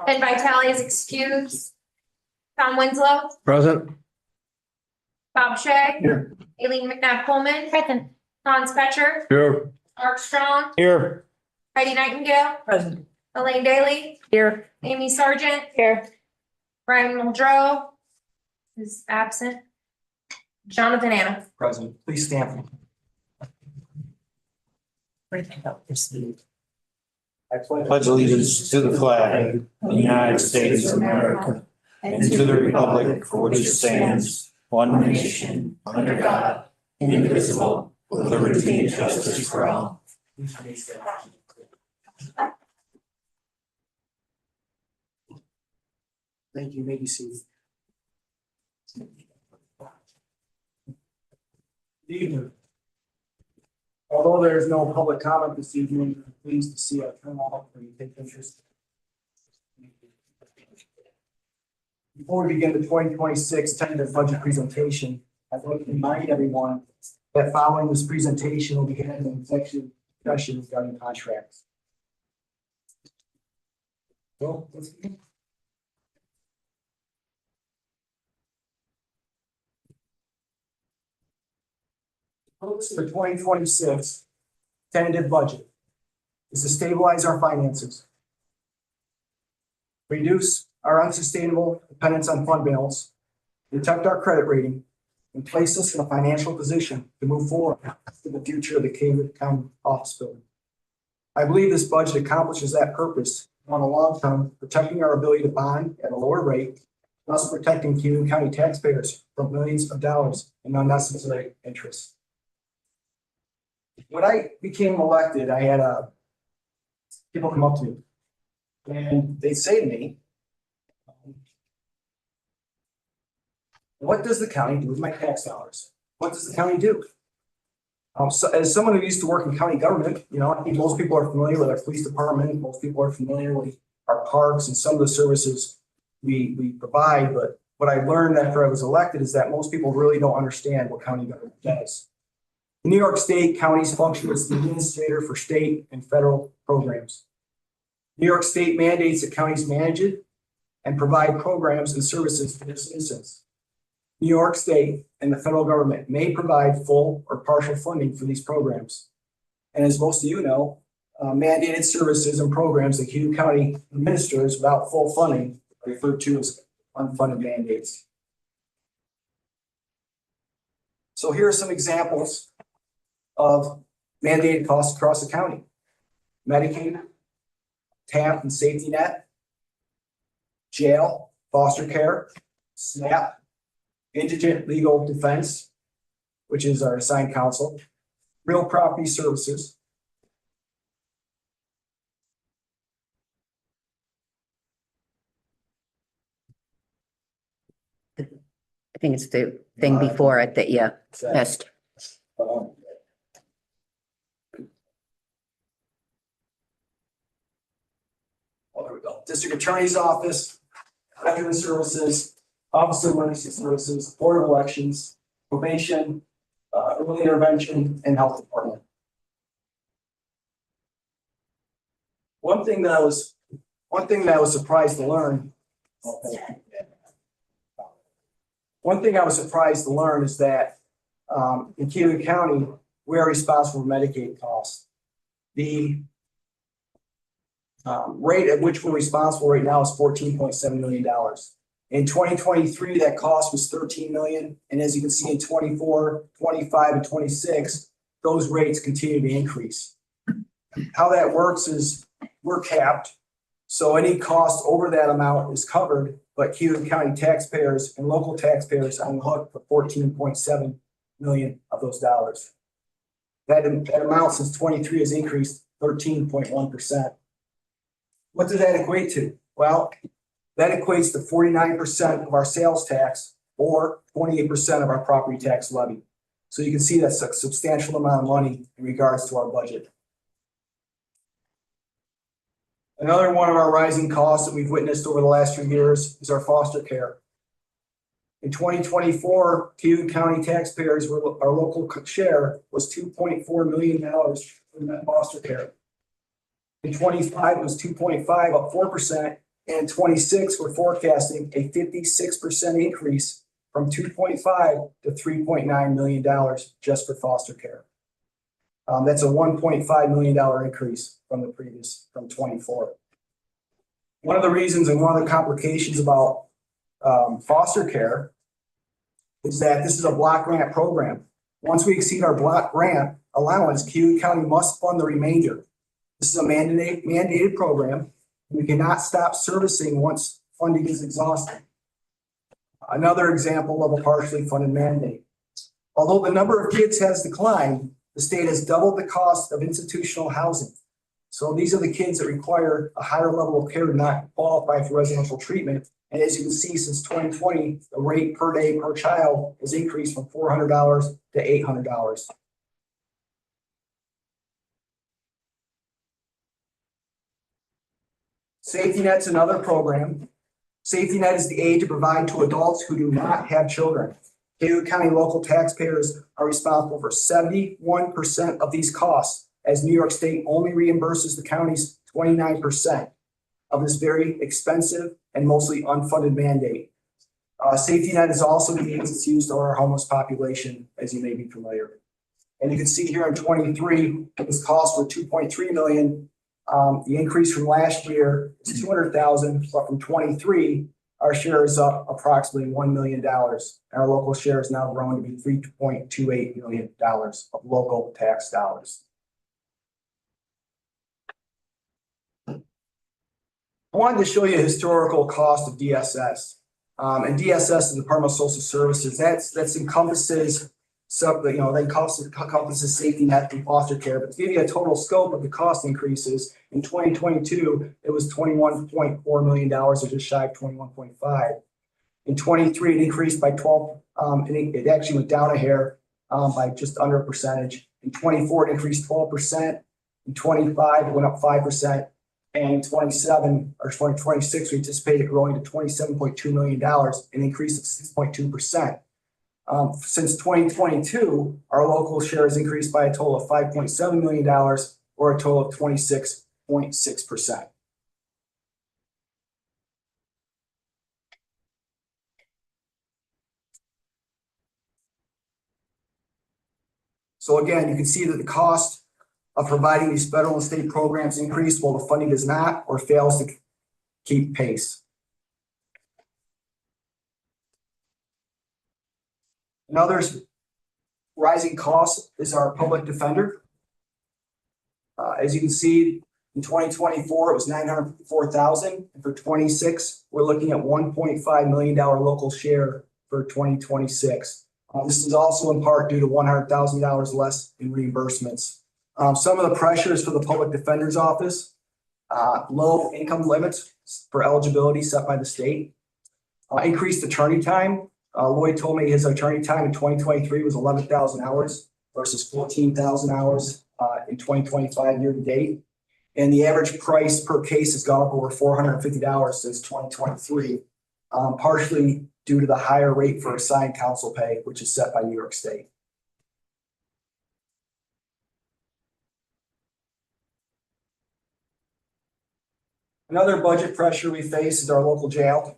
Ben Vitale is excused. Tom Winslow, Present. Bob Shay, Here. Aileen McNabb Coleman. Present. Hans Fetcher, Here. Mark Strong, Here. Heidi Nightingale, Present. Elaine Daly, Here. Amy Sargent, Here. Brian Muldrow is absent. Jonathan Anna. Present. Please stand. I pledge allegiance to the flag of the United States of America and to the republic for which it stands, one nation, under God, indivisible, with liberty and justice for all. Thank you. Maybe see. Good evening. Although there is no public comment this evening, I'm pleased to see a turnout and you take interest. Before we begin the 2026 tentative budget presentation, I'd like to remind everyone that following this presentation will be having an executive discussion regarding contracts. So, let's begin. Purpose of the 2026 tentative budget is to stabilize our finances, reduce our unsustainable dependence on fund balance, protect our credit rating, and place us in a financial position to move forward to the future of the Cayuga County Office Building. I believe this budget accomplishes that purpose on the long term, protecting our ability to bond at a lower rate, thus protecting Cayuga County taxpayers from millions of dollars in unnecessary interest. When I became elected, I had people come up to me and they say to me, what does the county do with my tax dollars? What does the county do? So as someone who used to work in county government, you know, I think most people are familiar with our police department. Most people are familiar with our parks and some of the services we provide. But what I learned after I was elected is that most people really don't understand what county government does. In New York State, counties function as the administrator for state and federal programs. New York State mandates that counties manage it and provide programs and services for their citizens. New York State and the federal government may provide full or partial funding for these programs. And as most of you know, mandated services and programs that Cayuga County administers without full funding are referred to as unfunded mandates. So here are some examples of mandated costs across the county: Medicaid, TAP and safety net, jail, foster care, SNAP, indigent legal defense, which is our assigned counsel, real property services, I think it's the thing before it that you missed. Oh, there we go. District Attorney's Office, Veteran Services, Office of Emergency Services, Board of Elections, Probation, Early Intervention, and Health Department. One thing that I was surprised to learn. One thing I was surprised to learn is that in Cayuga County, we are responsible for Medicaid costs. The rate at which we're responsible right now is $14.7 million. In 2023, that cost was $13 million. And as you can see in 24, 25, and 26, those rates continue to increase. How that works is we're capped. So any cost over that amount is covered, but Cayuga County taxpayers and local taxpayers are on the hook for $14.7 million of those dollars. That amount since 23 has increased 13.1%. What does that equate to? Well, that equates to 49% of our sales tax or 28% of our property tax levy. So you can see that's a substantial amount of money in regards to our budget. Another one of our rising costs that we've witnessed over the last few years is our foster care. In 2024, Cayuga County taxpayers our local share was $2.4 million from that foster care. In 25, it was 2.5, up 4%. And 26, we're forecasting a 56% increase from 2.5 to $3.9 million just for foster care. That's a $1.5 million increase from the previous, from 24. One of the reasons and one of the complications about foster care is that this is a block grant program. Once we exceed our block grant allowance, Cayuga County must fund the remainder. This is a mandated program. We cannot stop servicing once funding is exhausted. Another example of a partially funded mandate. Although the number of kids has declined, the state has doubled the cost of institutional housing. So these are the kids that require a higher level of care to not qualify for residential treatment. And as you can see, since 2020, the rate per day per child has increased from $400 to $800. Safety Net's another program. Safety Net is the aid to provide to adults who do not have children. Cayuga County local taxpayers are responsible for 71% of these costs, as New York State only reimburses the county's 29% of this very expensive and mostly unfunded mandate. Safety Net is also the means it's used on our homeless population, as you may be familiar. And you can see here in 23, this costs were $2.3 million. The increase from last year is $200,000, but from 23, our share is up approximately $1 million. Our local share is now growing to be $3.28 million of local tax dollars. I wanted to show you a historical cost of DSS. And DSS is the Department of Social Services. That's encompasses encompasses safety net and foster care. But to give you a total scope of the cost increases, in 2022, it was $21.4 million, or just shy of 21.5. In 23, it increased by 12. It actually went down a hair by just under a percentage. In 24, it increased 12%. In 25, it went up 5%. And in 27 or 2026, we anticipate it growing to $27.2 million, an increase of 6.2%. Since 2022, our local share has increased by a total of $5.7 million, or a total of 26.6%. So again, you can see that the cost of providing these federal and state programs increase while the funding does not or fails to keep pace. Another rising cost is our public defender. As you can see, in 2024, it was $954,000. And for 26, we're looking at $1.5 million local share for 2026. This is also in part due to $100,000 less in reimbursements. Some of the pressures for the public defender's office, low income limits for eligibility set by the state, increased attorney time. Lloyd told me his attorney time in 2023 was 11,000 hours versus 14,000 hours in 2025 year to date. And the average price per case has gone up over $450 since 2023, partially due to the higher rate for assigned counsel pay, which is set by New York State. Another budget pressure we face is our local jail.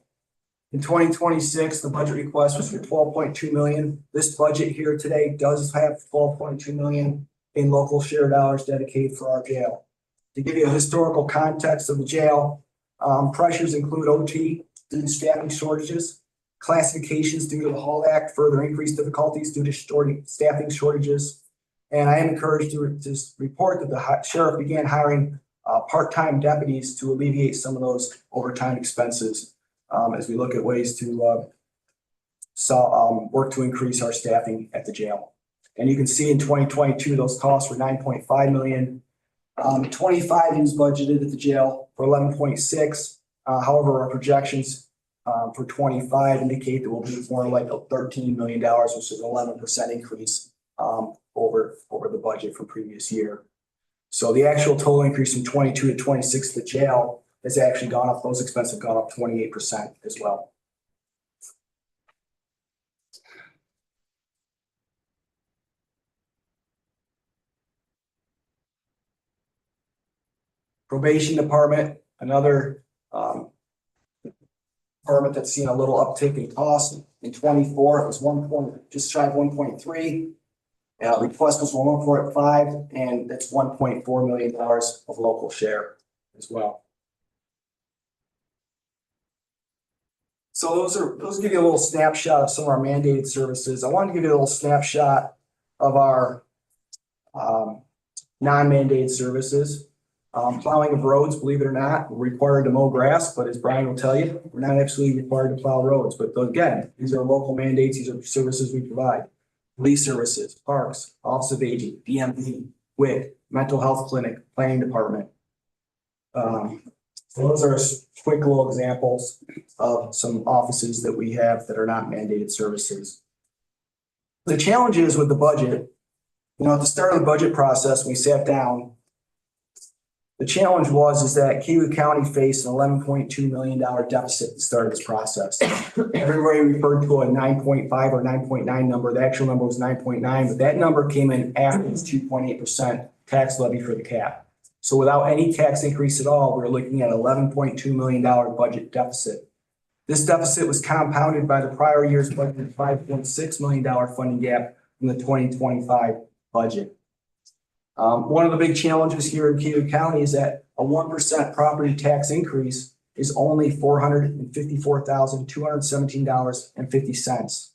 In 2026, the budget request was for $12.2 million. This budget here today does have $12.2 million in local share dollars dedicated for our jail. To give you a historical context of the jail, pressures include OT due to staffing shortages, classifications due to the Hall Act, further increased difficulties due to staffing shortages. And I am encouraged to report that the sheriff began hiring part-time deputies to alleviate some of those overtime expenses as we look at ways to work to increase our staffing at the jail. And you can see in 2022, those costs were $9.5 million. 25 was budgeted at the jail for 11.6. However, our projections for 25 indicate that we'll be more like $13 million, which is an 11% increase over the budget from previous year. So the actual total increase from 22 to 26 at the jail has actually gone up. Those expenses have gone up 28% as well. Probation department, another department that's seen a little uptick in cost. In 24, it was just shy of 1.3. Request was 1.5, and that's $1.4 million of local share as well. So those give you a little snapshot of some of our mandated services. I wanted to give you a little snapshot of our non-mandated services. Plowing of roads, believe it or not, we're required to mow grass, but as Brian will tell you, we're not absolutely required to plow roads. But again, these are local mandates. These are services we provide. Police services, parks, Office of Aging, DMV, WIC, mental health clinic, planning department. So those are quick little examples of some offices that we have that are not mandated services. The challenge is with the budget, at the start of the budget process, we sat down. The challenge is that Cayuga County faced an $11.2 million deficit at the start of this process. Everybody referred to a 9.5 or 9.9 number. The actual number was 9.9, but that number came in after its 2.8% tax levy for the cap. So without any tax increase at all, we're looking at $11.2 million budget deficit. This deficit was compounded by the prior year's budget $5.6 million funding gap from the 2025 budget. One of the big challenges here in Cayuga County is that a 1% property tax increase is only $454,217.50.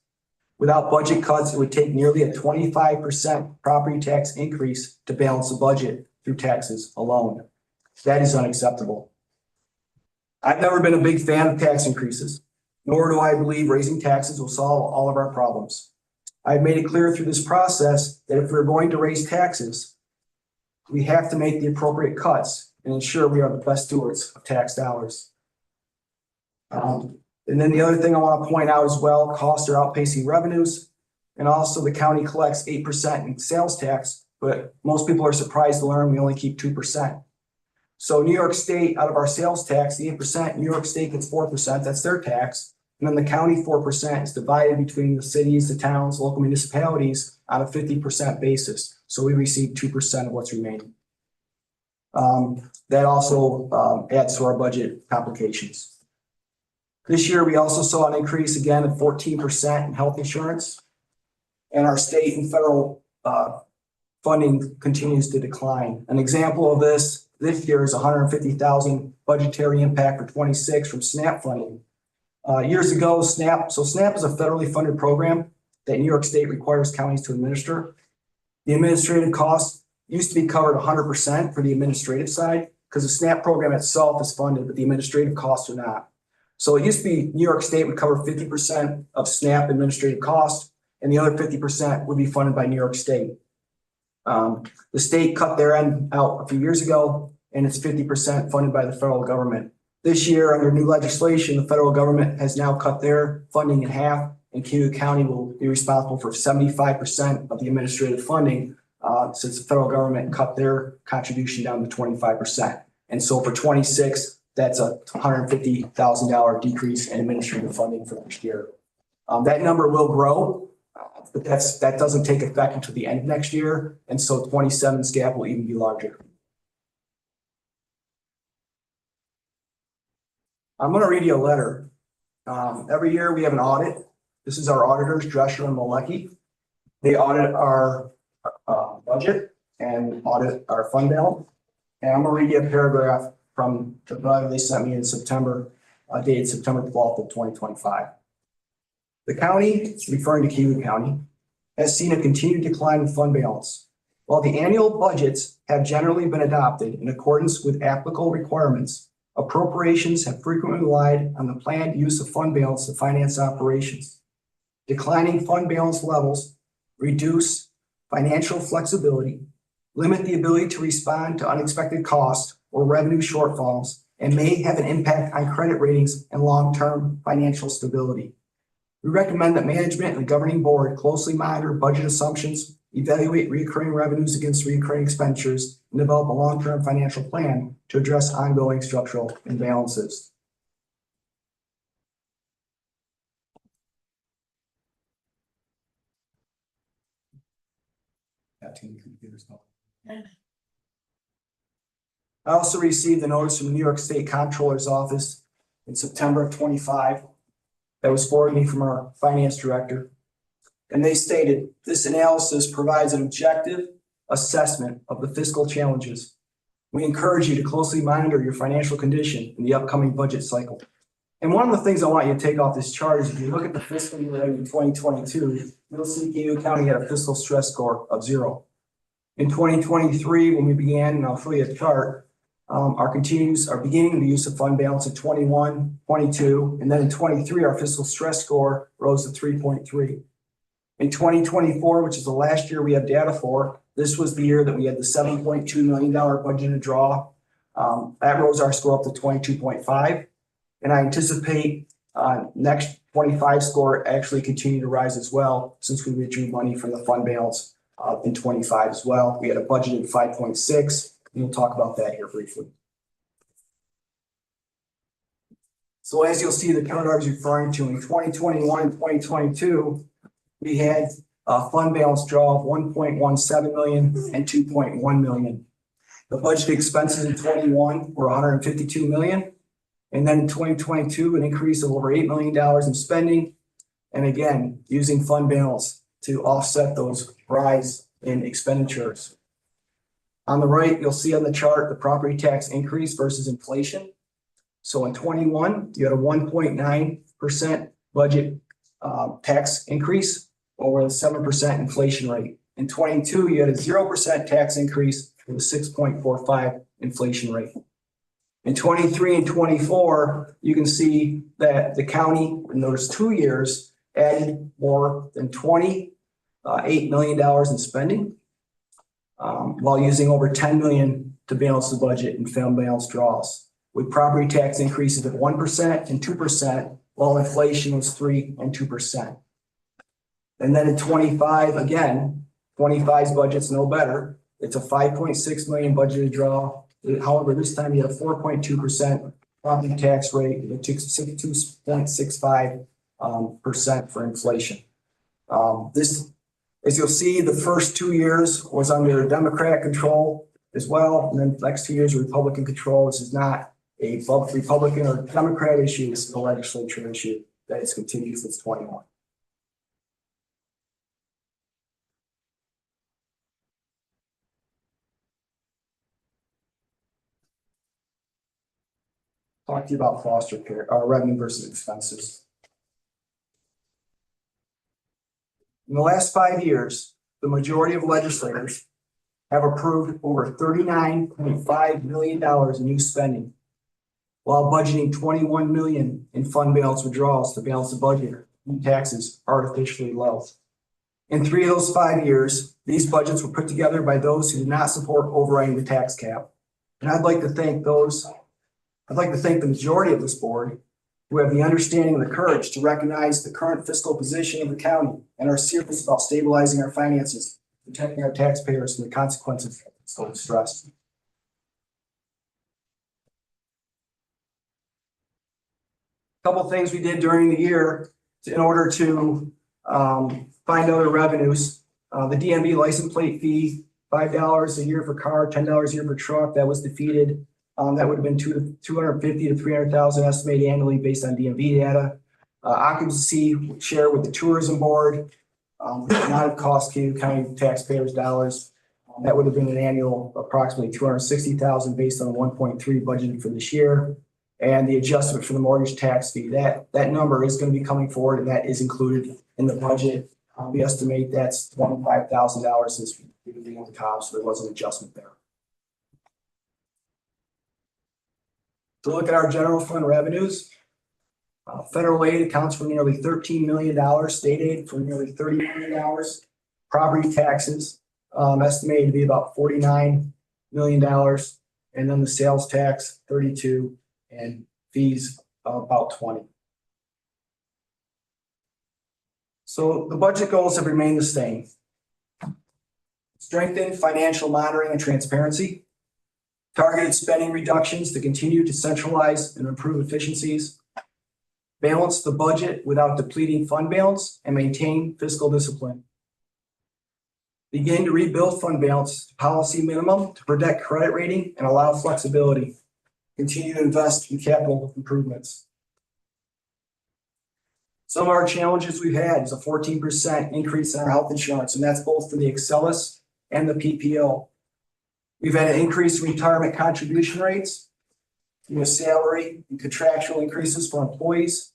Without budget cuts, it would take nearly a 25% property tax increase to balance the budget through taxes alone. That is unacceptable. I've never been a big fan of tax increases, nor do I believe raising taxes will solve all of our problems. I've made it clear through this process that if we're going to raise taxes, we have to make the appropriate cuts and ensure we are the best stewards of tax dollars. And then the other thing I want to point out as well, costs are outpacing revenues. And also the county collects 8% in sales tax, but most people are surprised to learn we only keep 2%. So New York State, out of our sales tax, the 8%, New York State gets 4%, that's their tax. And then the county 4% is divided between the cities, the towns, local municipalities on a 50% basis. So we receive 2% of what's remaining. That also adds to our budget complications. This year, we also saw an increase again of 14% in health insurance. And our state and federal funding continues to decline. An example of this year is $150,000 budgetary impact for 26 from SNAP funding. Years ago, SNAP is a federally funded program that New York State requires counties to administer. The administrative costs used to be covered 100% for the administrative side because the SNAP program itself is funded, but the administrative costs are not. So it used to be New York State would cover 50% of SNAP administrative costs, and the other 50% would be funded by New York State. The state cut their end out a few years ago, and it's 50% funded by the federal government. This year, under new legislation, the federal government has now cut their funding in half, and Cayuga County will be responsible for 75% of the administrative funding since the federal government cut their contribution down to 25%. And so for 26, that's a $150,000 decrease in administrative funding for next year. That number will grow, but that doesn't take effect until the end of next year. And so 27's gap will even be larger. I'm going to read you a letter. Every year we have an audit. This is our auditors, Drescher and Malecki. They audit our budget and audit our fund balance. And I'm going to read you a paragraph from the letter they sent me in September, dated September 12th of 2025. The county, referring to Cayuga County, has seen a continued decline in fund balance. While the annual budgets have generally been adopted in accordance with applicable requirements, appropriations have frequently relied on the planned use of fund balance to finance operations. Declining fund balance levels reduce financial flexibility, limit the ability to respond to unexpected costs or revenue shortfalls, and may have an impact on credit ratings and long-term financial stability. We recommend that management and the governing board closely monitor budget assumptions, evaluate recurring revenues against recurring expenditures, and develop a long-term financial plan to address ongoing structural imbalances. I also received a notice from the New York State Comptroller's Office in September of 25. That was forwarded me from our finance director. And they stated, this analysis provides an objective assessment of the fiscal challenges. We encourage you to closely monitor your financial condition in the upcoming budget cycle. And one of the things I want you to take off this chart is if you look at the fiscal year ending 2022, you'll see Cayuga County had a fiscal stress score of 0. In 2023, when we began, and I'll show you a chart, our beginning the use of fund balance in 21, 22, and then in 23, our fiscal stress score rose to 3.3. In 2024, which is the last year we have data for, this was the year that we had the $7.2 million budgeted draw. That rose our score up to 22.5. And I anticipate next 25 score actually continue to rise as well, since we withdrew money from the fund balance in 25 as well. We had a budgeted 5.6, and we'll talk about that here briefly. So as you'll see, the chart I was referring to in 2021 and 2022, we had a fund balance draw of 1.17 million and 2.1 million. The budget expenses in 21 were 152 million. And then in 2022, an increase of over $8 million in spending. And again, using fund balance to offset those rise in expenditures. On the right, you'll see on the chart, the property tax increase versus inflation. So in 21, you had a 1.9% budget tax increase over a 7% inflation rate. In 22, you had a 0% tax increase with a 6.45 inflation rate. In 23 and 24, you can see that the county in those 2 years added more than $28 million in spending, while using over $10 million to balance the budget and fund balance draws, with property tax increases of 1% and 2%, while inflation was 3% and 2%. And then in 25, again, 25's budget's no better. It's a 5.6 million budgeted draw. However, this time you had a 4.2% property tax rate, it took 2.65% for inflation. This, as you'll see, the first 2 years was under Democrat control as well, and then the next 2 years Republican control. This is not a Republican or Democrat issue, this is a legislature issue that has continued since 21. Talk to you about foster care, revenue versus expenses. In the last 5 years, the majority of legislators have approved over $39.5 million in new spending, while budgeting $21 million in fund balance withdrawals to balance the budget and taxes artificially low. In 3 of those 5 years, these budgets were put together by those who did not support overriding the tax cap. And I'd like to thank the majority of this board who have the understanding and the courage to recognize the current fiscal position of the county and are serious about stabilizing our finances, protecting our taxpayers from the consequences of fiscal distress. A couple of things we did during the year in order to find other revenues. The DMV license plate fee, $5 a year for car, $10 a year for truck, that was defeated. That would have been 250 to 300,000 estimated annually based on DMV data. Occupancy share with the tourism board, which did not have cost Cayuga County taxpayers dollars. That would have been an annual approximately 260,000 based on 1.3 budgeted for this year. And the adjustment for the mortgage tax fee, that number is going to be coming forward, and that is included in the budget. We estimate that's $25,000 since we did the top, so there was an adjustment there. To look at our general fund revenues, federal aid accounts for nearly $13 million, state aid for nearly $30 million, property taxes estimated to be about $49 million, and then the sales tax 32, and fees about 20. So the budget goals have remained the same. Strengthen financial monitoring and transparency. Targeted spending reductions to continue to centralize and improve efficiencies. Balance the budget without depleting fund balance and maintain fiscal discipline. Begin to rebuild fund balance to policy minimum to protect credit rating and allow flexibility. Continue to invest in capital improvements. Some of our challenges we've had is a 14% increase in our health insurance, and that's both for the Excellus and the PPO. We've had an increase in retirement contribution rates, salary and contractual increases for employees,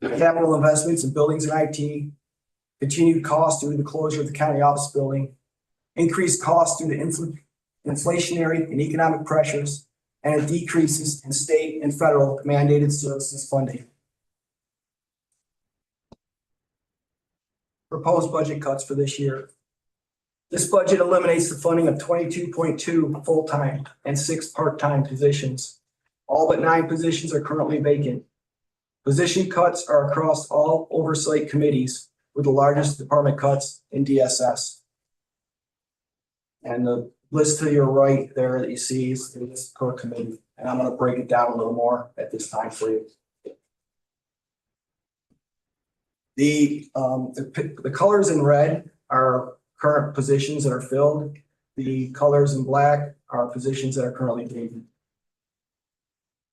capital investments in buildings and IT, continued costs due to the closure of the county office building, increased costs due to inflationary and economic pressures, and decreases in state and federal mandated services funding. Proposed budget cuts for this year. This budget eliminates the funding of 22.2 full-time and 6 part-time positions. All but 9 positions are currently vacant. Position cuts are across all oversight committees, with the largest department cuts in DSS. And the list to your right there that you see is the list per committee, and I'm going to break it down a little more at this time for you. The colors in red are current positions that are filled. The colors in black are positions that are currently vacant.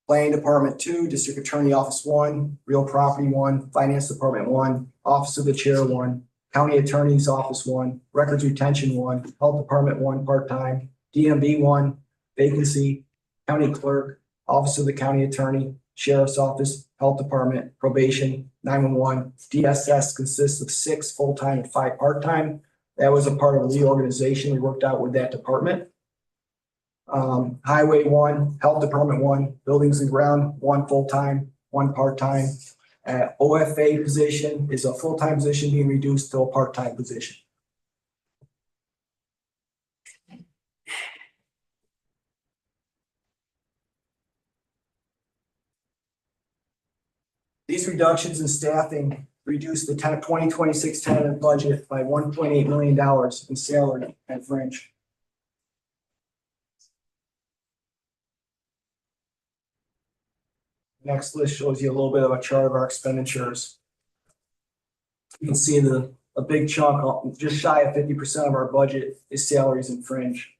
Planning Department 2, District Attorney Office 1, Real Property 1, Finance Department 1, Office of the Chair 1, County Attorney's Office 1, Records Retention 1, Health Department 1 part-time, DMV 1, vacancy, County Clerk, Office of the County Attorney, Sheriff's Office, Health Department, Probation, 911. DSS consists of 6 full-time and 5 part-time. That was a part of a reorganization we worked out with that department. Highway 1, Health Department 1, Buildings and Ground 1 full-time, 1 part-time. OFA position is a full-time position being reduced to a part-time position. These reductions in staffing reduced the 2026 tentative budget by $1.8 million in salary and fringe. Next list shows you a little bit of a chart of our expenditures. You can see a big chunk, just shy of 50% of our budget is salaries and fringe.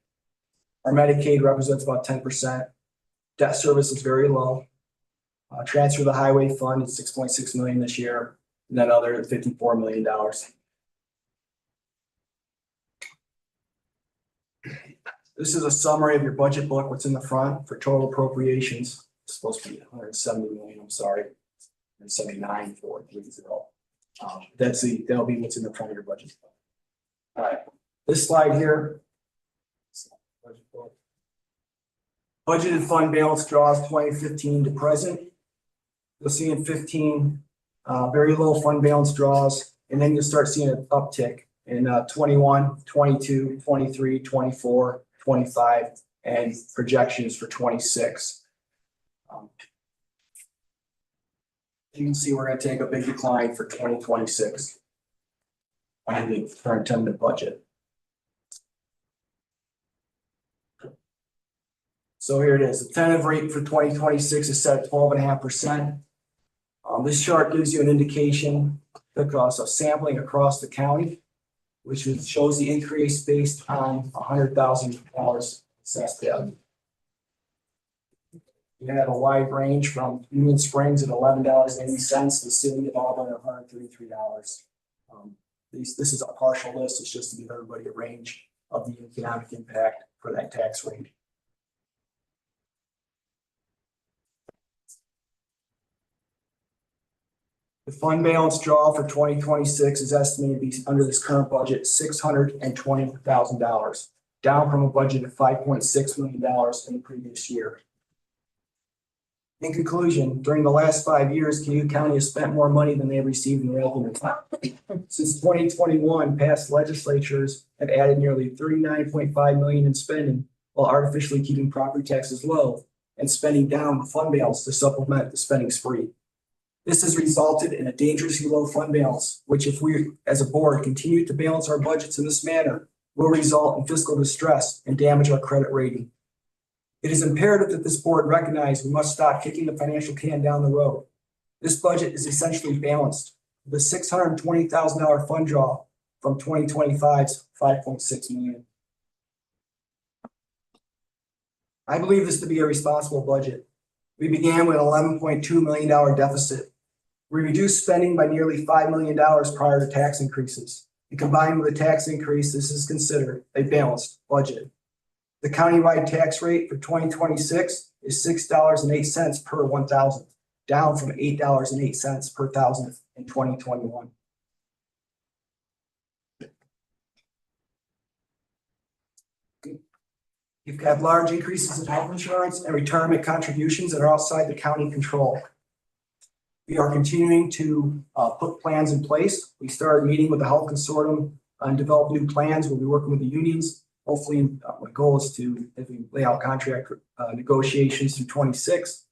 Our Medicaid represents about 10%. Debt service is very low. Transfer to the highway fund is $6.6 million this year, and then other $54 million. This is a summary of your budget book, what's in the front for total appropriations. It's supposed to be 170 million, I'm sorry, and 79,430. That'll be what's in the front of your budget. All right, this slide here. Budgeted fund balance draws 2015 to present. You'll see in 15, very low fund balance draws, and then you'll start seeing an uptick in 21, 22, 23, 24, 25, and projections for 26. You can see we're going to take a big decline for 2026 on the current tentative budget. So here it is. The tentative rate for 2026 is set at 12.5%. This chart gives you an indication across a sampling across the county, which shows the increase based on $100,000 assessed value. You have a wide range from Union Springs at $11.80 to the city of Auburn at $133. This is a partial list. It's just to give everybody a range of the economic impact for that tax rate. The fund balance draw for 2026 is estimated to be under this current budget $620,000, down from a budget of $5.6 million in the previous year. In conclusion, during the last 5 years, Cayuga County has spent more money than they have received in revenue. Since 2021, past legislatures have added nearly $39.5 million in spending while artificially keeping property taxes low and spending down the fund balance to supplement the spending spree. This has resulted in a dangerously low fund balance, which if we as a board continue to balance our budgets in this manner, will result in fiscal distress and damage our credit rating. It is imperative that this board recognize we must stop kicking the financial can down the road. This budget is essentially balanced with a $620,000 fund draw from 2025's $5.6 million. I believe this to be a responsible budget. We began with an $11.2 million deficit. We reduced spending by nearly $5 million prior to tax increases. And combined with the tax increase, this is considered a balanced budget. The countywide tax rate for 2026 is $6.08 per 1,000, down from $8.08 per thousand in 2021. You've got large increases in health insurance and retirement contributions that are outside the county control. We are continuing to put plans in place. We started meeting with the health consortium and develop new plans. We'll be working with the unions. Hopefully, my goal is to, if we lay out contract negotiations through 26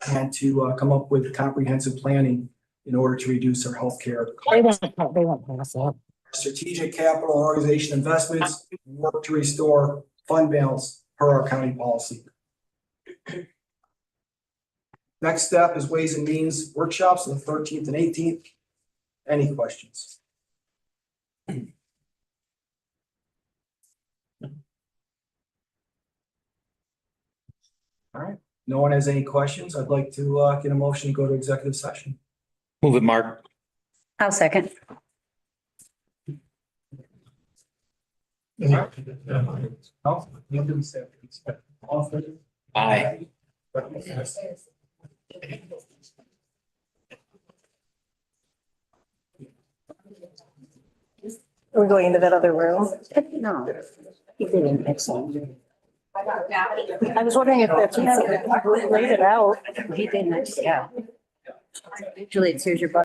and to come up with comprehensive planning in order to reduce our healthcare. They won't pass that. Strategic capital organization investments, work to restore fund balance per our county policy. Next step is Ways and Means workshops on the 13th and 18th. Any questions? All right, no one has any questions. I'd like to get a motion to go to executive session. Move it, Mark. I'll second. No? You can say it. All in favor? Aye. Are we going into that other room? No. He didn't, excellent. I was wondering if that's laid it out. He didn't, yeah. Usually it's here's your.